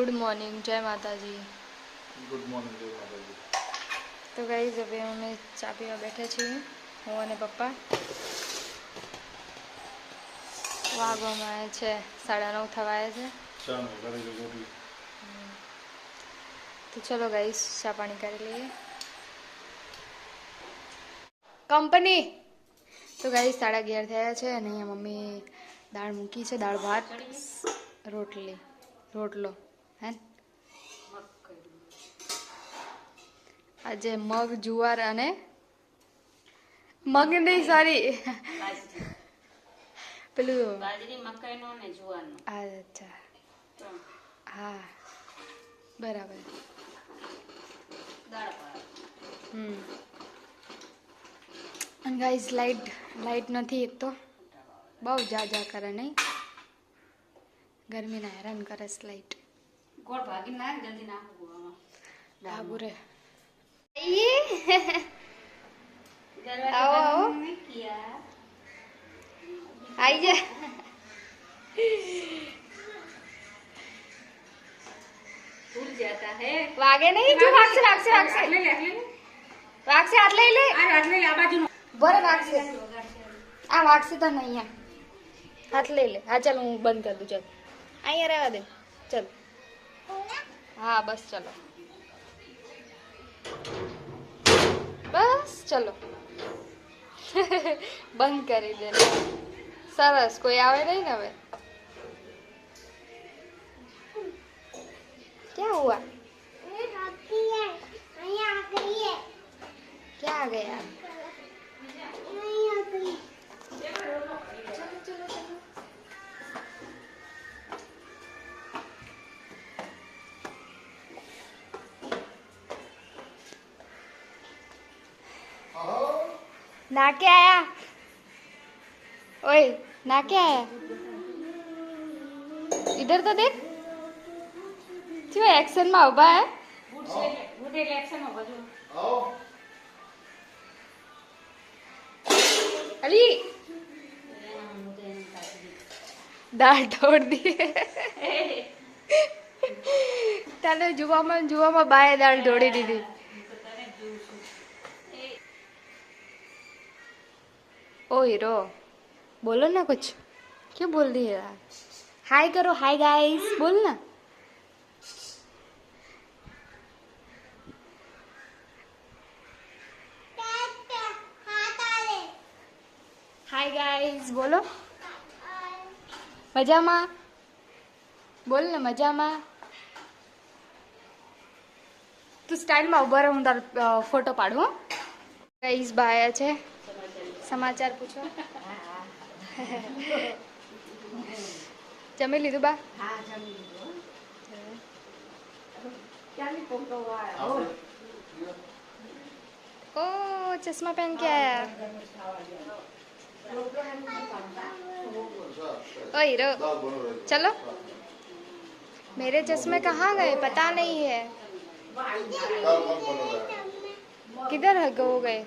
Good morning, जय माता जी। Good morning जय माता जी। तो गाइस હવે અમે ચા પીવા બેઠા છીએ, હું અને પપ્પા. વાગવામાં આવે છે 9:30 થવા આવ્યા છે. ચાલો ઘરે રોટલી. તો ચલો ગાઈસ ચા પાણી કરી લઈએ. કંપની. તો ગાઈસ 11:30 થયા છે અને અહીંયા મમ્મી દાળ મૂકી છે, દાળ ભાત રોટલો હે. આજે મગ જુવાર અને મગ નહીં સોરી પેલું બાજરી મકાઈનો ને જુવારનો. અચ્છા હા બરાબર. દાળ ભાત. અને ગાઈસ લાઈટ નથી, એક તો બહુ જા કરે નહીં, ગરમીના હેરાન કરે છે લાઈટ. ગોળ ભાગી નાખ જલ્દી નાખું આમાં. આબુ રે आओ आओ आई जा भूल जाता है. वागे नहीं जो भाग से ले भाग से हाथ ले ले अरे हाथ ले आ बाजू नो बड़े भाग से आ भाग से तो नहीं है, हाथ ले ले. हाँ चल हूँ बंद कर दूँ, चल आई रहवा दे, चल हाँ बस चलो बस चलो બંધ કરી દે. સરસ, કોઈ આવે નહીં ને હવે. क्या हुआ? क्या आ गया? ना क्या आया? ओए ना क्या आया? इधर तो देख, क्यों एक्शन में उभा है? गुड इलेक्शन हो बाजू. आओ अली दाल ઢોળ दी તને જુવામાં બાએ દાળ ઢોળી દીધી. ओ हीरो बोलो ना कुछ, क्यों बोल रही है? हाय करो, हाय गाइस बोल ना. हाय गाइस बोलो. મજામાં બોલ ને, મજામાં. તું સ્ટાઇલમાં ઉભા રહો, હું તારો ફોટો પાડું. ગાઈસ બાયા છે, સમાચાર પૂછો. જમી લીધું બા? હા જમી લીધું. ક્યાંની ફોટો આયા? ओ चश्मा पहन के आया. ओ हीरो दाल बनो रही. चलो, मेरे चश्मे कहाँ गए पता नहीं है, दाल बनो रहा. किधर है हो गए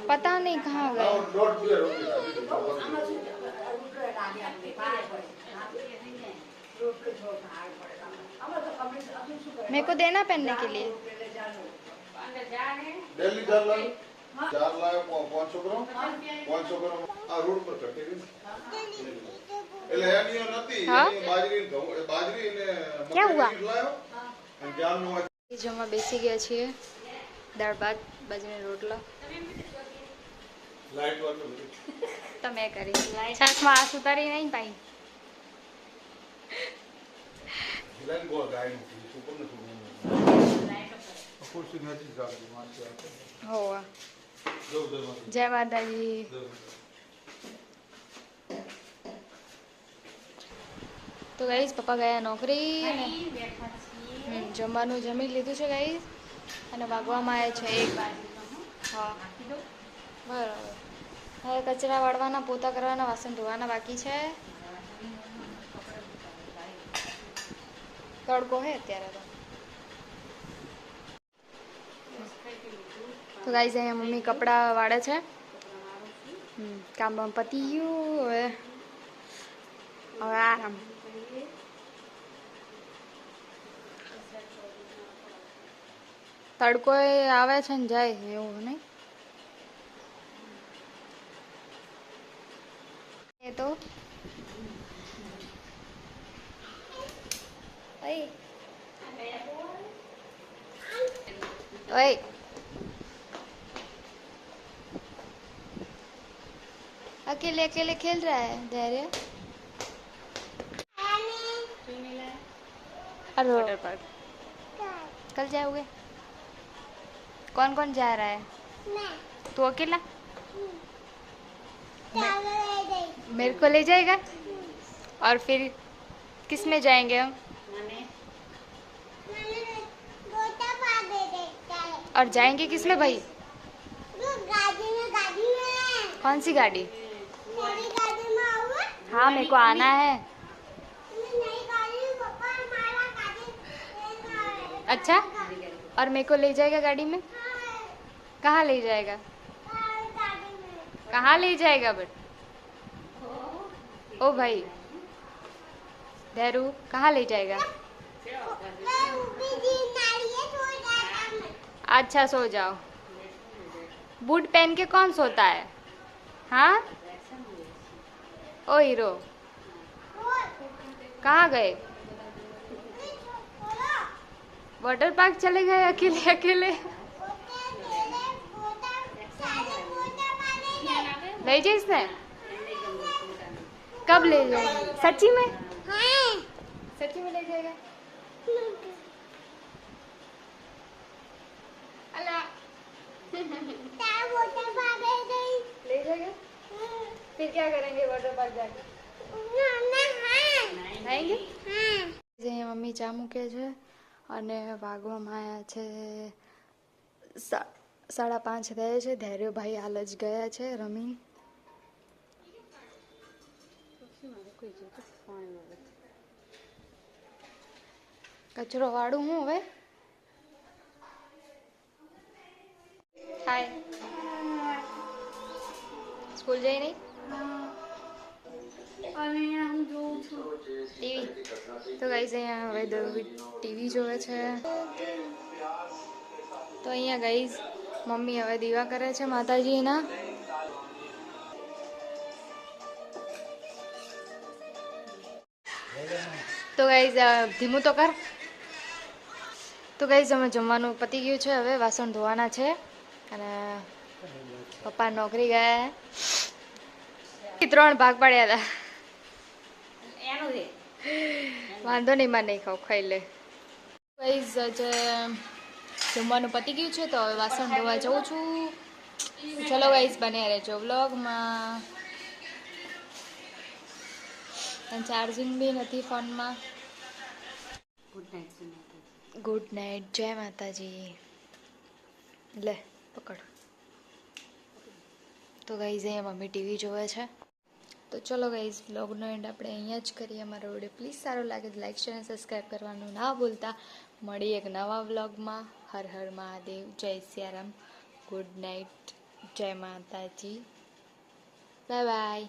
पता नहीं कहाँ गए. आओ रोट भी रोटी. मेरे को देना पहनने के लिए. डेली दाल लाओ. 4 लाओ 500 ग्राम. 500 ग्राम આ રોડ પર કટે ગઈ. એટલે એની નથી, હા? એની બાજરી ઘઉં બાજરી ને ક્યાં હુઆ? મકાઈ લાયો અને જામનો જમવા બેસી ગયા છીએ. દાળ ભાત, બાજરીનો રોટલો લાઈટ વાળો. તમે કરી. છાસમાં આસ ઉતારી નહીં પાઈ. લાઈન ગો ગાય સુપર ને સુપર. ખુરશી નથી જાગતી માથે આપે. હોવા. જો જો. જય માતાજી. તો ગાઈસ પપ્પા ગયા નોકરી અને બેઠા છીએ. જમવાનું જમી લીધું છે ગાઈસ, અને વાગવામાં આવે છે 1. હા બરાબર. હવે કચરા વાળવાના, પોતા કરવાના, વાસણ ધોવાના બાકી છે. તડકો હે અત્યારે તો ગાઈસ અહીંયા મમ્મી કપડાં વાળે છે. કામ પતી ગયું, હવે આરામ. તડકો આવે છે ને જાય એવું નહીં. એ તો ઓય ઓય अकेले अकेले खेल रहा है धैर्य. अरे वाटर पार्क कल जाओगे? कौन कौन जा रहा है? तू अकेला? मेरे को ले जाएगा और फिर किस में जाएंगे हम? और जाएंगे किस में भाई? कौन सी गाड़ी? हाँ मेरे को आना है. अच्छा और मेरे को ले जाएगा गाड़ी में? कहाँ ले जाएगा? कहाँ ले जाएगा बट? ओ भाई धैरू कहाँ ले जाएगा? अच्छा सो जाओ. बूट पहन के कौन सोता है? हाँ ओ हीरो कहाँ गए? वाटर पार्क चले गए अकेले अकेले. ले जाइए इसने. कब ले जाएगा? सच्ची में? सच्ची में ले जाएगा? अल्लाह ले जाएगा. फिर क्या करेंगे वाटर पार्क जाके? ખાएंगे? જે મમ્મી ચા મૂકે છે અને વાગવામાં આવ્યા છે 5:30 થયા છે. ધૈર્યભાઈ હાલ જ ગયા છે રમી. કચરો વાળું હું હવે. હાય સ્કૂલ જઈ નહીં? ટીવી તો ગાઈઝ અહીંયા હવે ટીવી જોવે છે. તો અહીંયા ગાઈઝ મમ્મી હવે દીવા કરે છે માતાજીના. તો ગાઈઝ ધીમું તો કર. તો ગાઈઝ અમે જમવાનું પતી ગયું છે. હવે વાસણ ધોવાના છે અને પપ્પા નોકરી ગયા. 3 ભાગ પાડ્યા હતા. વાંધો નહીં માં નહીં ખાવ ખાઈ લે. ગાઈઝ આજે જમવાનું પતી ગયું છે તો હવે વાસણ ધોવા જઉં છું. ચલો ગાઈઝ બન્યા રહેજો વ્લોગમાં. ચાર્જિંગ બી નથી ફોનમાં. Good night. જય માતાજી. લે પકડ. તો ગાઈઝ અહીંયા મમ્મી ટીવી જોવે છે. તો ચલો ગાઈઝ વ્લોગનો એન્ડ આપણે અહીંયા જ કરીએ. અમારો વિડીયો પ્લીઝ સારો લાગે તો લાઈક શેર અને સબસ્ક્રાઈબ કરવાનું ના ભૂલતા. મળી એક નવા વ્લોગમાં. હર હર મહાદેવ. જય સિયારામ. Good night. જય માતાજી. Bye bye.